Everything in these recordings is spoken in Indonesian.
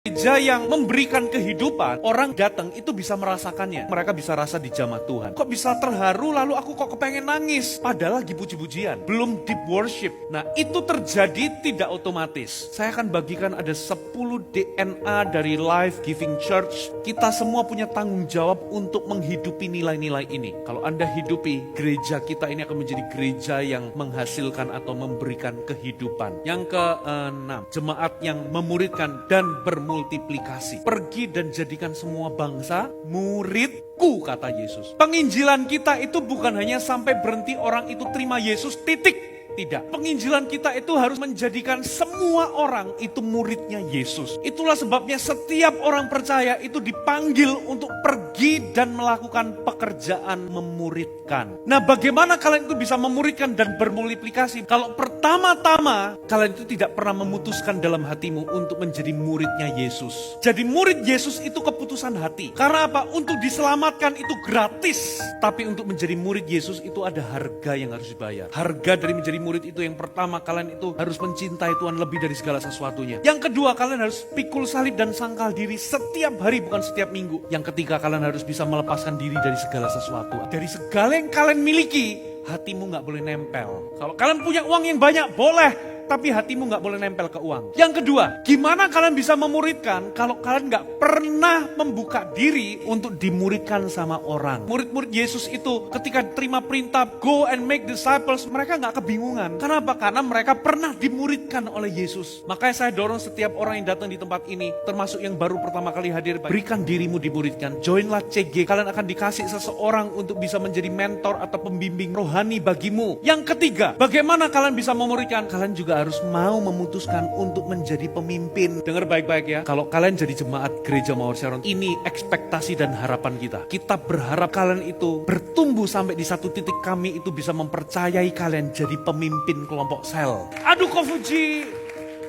Gereja yang memberikan kehidupan, orang datang itu bisa merasakannya. Mereka bisa rasa dijamah Tuhan. Kok bisa terharu lalu aku kok kepengen nangis? Padahal lagi puji-pujian, belum deep worship. Nah itu terjadi tidak otomatis. Saya akan bagikan ada 10 DNA dari Life Giving Church. Kita semua punya tanggung jawab untuk menghidupi nilai-nilai ini. Kalau Anda hidupi, gereja kita ini akan menjadi gereja yang menghasilkan atau memberikan kehidupan. Yang keenam, jemaat yang memuridkan dan bermultiplikasi. Pergi dan jadikan semua bangsa muridku, kata Yesus. Penginjilan kita itu bukan hanya sampai berhenti orang itu terima Yesus, titik. Tidak. Penginjilan kita itu harus menjadikan semua orang itu muridnya Yesus. Itulah sebabnya setiap orang percaya itu dipanggil untuk pergi dan melakukan pekerjaan memuridkan. Nah, bagaimana kalian itu bisa memuridkan dan bermultiplikasi? Kalau pertama-tama kalian itu tidak pernah memutuskan dalam hatimu untuk menjadi muridnya Yesus. Jadi murid Yesus itu keputusan hati. Karena apa? Untuk diselamatkan itu gratis. Tapi untuk menjadi murid Yesus itu ada harga yang harus dibayar. Harga dari menjadi murid itu yang pertama, kalian itu harus mencintai Tuhan lebih dari segala sesuatunya. Yang kedua, kalian harus pikul salib dan sangkal diri setiap hari, bukan setiap minggu. Yang ketiga, kalian harus bisa melepaskan diri dari segala sesuatu. Dari segala yang kalian miliki, hatimu gak boleh nempel. Kalau kalian punya uang yang banyak, boleh. Tapi hatimu gak boleh nempel ke uang. Yang kedua, gimana kalian bisa memuridkan kalau kalian gak pernah membuka diri untuk dimuridkan sama orang. Murid-murid Yesus itu ketika terima perintah go and make disciples, mereka gak kebingungan. Kenapa? Karena mereka pernah dimuridkan oleh Yesus. Makanya saya dorong setiap orang yang datang di tempat ini, termasuk yang baru pertama kali hadir, berikan dirimu dimuridkan. Joinlah CG, kalian akan dikasih seseorang untuk bisa menjadi mentor atau pembimbing rohani bagimu. Yang ketiga, bagaimana kalian bisa memuridkan? Kalian juga harus mau memutuskan untuk menjadi pemimpin. Dengar baik-baik ya. Kalau kalian jadi jemaat Gereja Mawar Sharon, ini ekspektasi dan harapan kita. Kita berharap kalian itu bertumbuh sampai di satu titik kami itu bisa mempercayai kalian jadi pemimpin kelompok sel. Aduh Kofuji,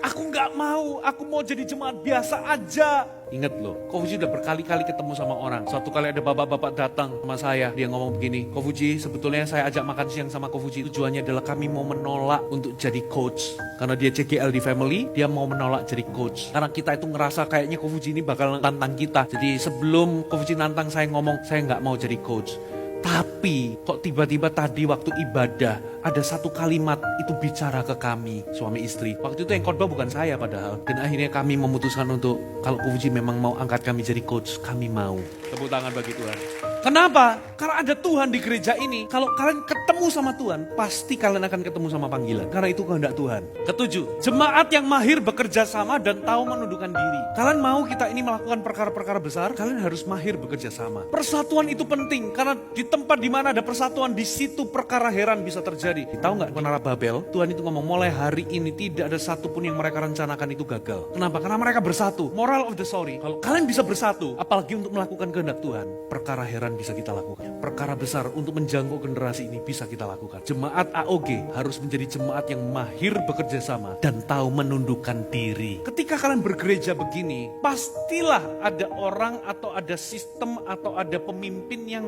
aku gak mau. Aku mau jadi jemaat biasa aja. Ingat loh, Kofuji udah berkali-kali ketemu sama orang. Suatu kali ada bapak-bapak datang sama saya, dia ngomong begini, Kofuji, sebetulnya saya ajak makan siang sama Kofuji, tujuannya adalah kami mau menolak untuk jadi coach. Karena dia CGL di family, dia mau menolak jadi coach. Karena kita itu ngerasa kayaknya Kofuji ini bakal tantang kita. Jadi sebelum Kofuji nantang saya ngomong, saya nggak mau jadi coach. Tapi kok tiba-tiba tadi waktu ibadah ada satu kalimat itu bicara ke kami suami istri. Waktu itu yang khotbah bukan saya padahal. Dan akhirnya kami memutuskan untuk kalau Puji memang mau angkat kami jadi coach, kami mau. Tepuk tangan bagi Tuhan. Kenapa? Karena ada Tuhan di gereja ini. Kalau kalian ketemu sama Tuhan, pasti kalian akan ketemu sama panggilan. Karena itu kehendak Tuhan. Ketujuh, jemaat yang mahir bekerja sama dan tahu menundukkan diri. Kalian mau kita ini melakukan perkara-perkara besar, kalian harus mahir bekerja sama. Persatuan itu penting, karena di tempat di mana ada persatuan, di situ perkara heran bisa terjadi. Tahu nggak Menara Babel? Tuhan itu ngomong mulai hari ini tidak ada satupun yang mereka rencanakan itu gagal. Kenapa? Karena mereka bersatu. Moral of the story, kalau kalian bisa bersatu, apalagi untuk melakukan kehendak Tuhan, perkara heran bisa kita lakukan. Perkara besar untuk menjangkau generasi ini bisa kita lakukan. Jemaat AOG harus menjadi jemaat yang mahir bekerja sama dan tahu menundukkan diri. Ketika kalian bergereja begini, pastilah ada orang atau ada sistem atau ada pemimpin yang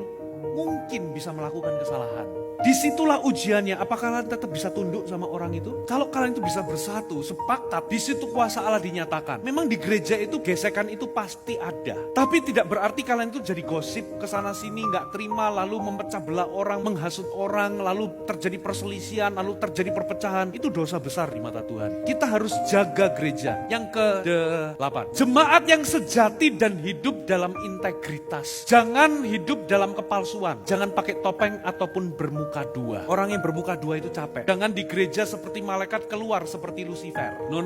mungkin bisa melakukan kesalahan. Disitulah ujiannya, apakah kalian tetap bisa tunduk sama orang itu? Kalau kalian itu bisa bersatu, sepakat, di situ kuasa Allah dinyatakan. Memang di gereja itu gesekan itu pasti ada. Tapi tidak berarti kalian itu jadi gosip kesana sini, gak terima, lalu memecah belah orang, menghasut orang, lalu terjadi perselisihan, lalu terjadi perpecahan. Itu dosa besar di mata Tuhan. Kita harus jaga gereja. Yang ke-8, jemaat yang sejati dan hidup dalam integritas. Jangan hidup dalam kepalsuan. Jangan pakai topeng ataupun bermuka dua. Orang yang bermuka dua itu capek. Jangan di gereja seperti malaikat, keluar seperti Lucifer. No.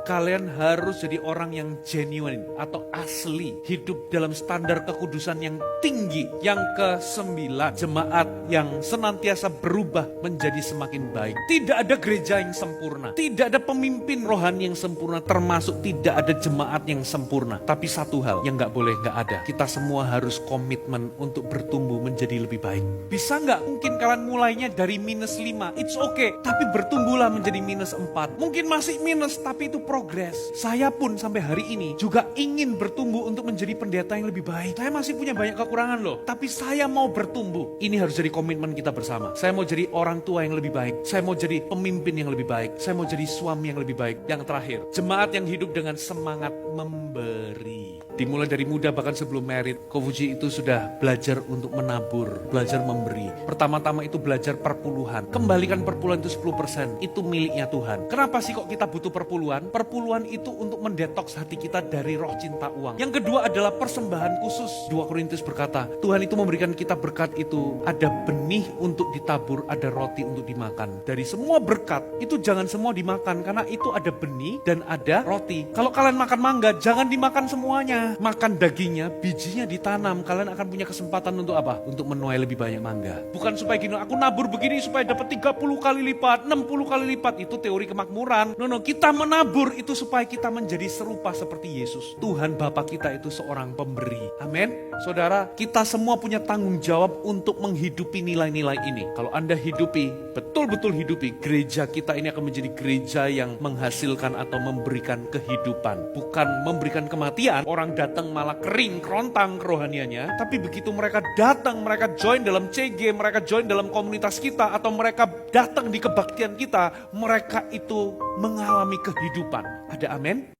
Kalian harus jadi orang yang genuine atau asli. Hidup dalam standar kekudusan yang tinggi. Yang ke-9, jemaat yang senantiasa berubah menjadi semakin baik. Tidak ada gereja yang sempurna. Tidak ada pemimpin rohani yang sempurna. Termasuk tidak ada jemaat yang sempurna. Tapi satu hal yang gak boleh gak ada. Kita semua harus komitmen untuk bertumbuh menjadi lebih baik. Bisa gak? Mungkin kalian kalian mulainya dari -5, it's okay. Tapi bertumbuhlah menjadi -4. Mungkin masih minus, tapi itu progres. Saya pun sampai hari ini juga ingin bertumbuh untuk menjadi pendeta yang lebih baik. Saya masih punya banyak kekurangan loh, tapi saya mau bertumbuh. Ini harus jadi komitmen kita bersama. Saya mau jadi orang tua yang lebih baik. Saya mau jadi pemimpin yang lebih baik. Saya mau jadi suami yang lebih baik. Yang terakhir, jemaat yang hidup dengan semangat memberi. Dimulai dari muda, bahkan sebelum merit, Kofuji itu sudah belajar untuk menabur, belajar memberi. Pertama-tama itu belajar perpuluhan. Kembalikan perpuluhan itu 10%, itu miliknya Tuhan. Kenapa sih kok kita butuh perpuluhan? Perpuluhan itu untuk mendetoks hati kita dari roh cinta uang. Yang kedua adalah persembahan khusus. 2 Korintus berkata, Tuhan itu memberikan kita berkat itu, ada benih untuk ditabur, ada roti untuk dimakan. Dari semua berkat, itu jangan semua dimakan, karena itu ada benih dan ada roti. Kalau kalian makan mangga, jangan dimakan semuanya. Makan dagingnya, bijinya ditanam. Kalian akan punya kesempatan untuk apa? Untuk menuai lebih banyak mangga. Bukan supaya gini, aku nabur begini supaya dapat 30 kali lipat, 60 kali lipat. Itu teori kemakmuran. No, kita menabur itu supaya kita menjadi serupa seperti Yesus. Tuhan Bapa kita itu seorang pemberi. Amin. Saudara, kita semua punya tanggung jawab untuk menghidupi nilai-nilai ini. Kalau Anda hidupi, betul-betul hidupi, gereja kita ini akan menjadi gereja yang menghasilkan atau memberikan kehidupan. Bukan memberikan kematian. Orang datang malah kering, kerontang kerohaniannya. Tapi begitu mereka datang, mereka join dalam CG, mereka join dalam komunitas kita, atau mereka datang di kebaktian kita, mereka itu mengalami kehidupan. Ada amin?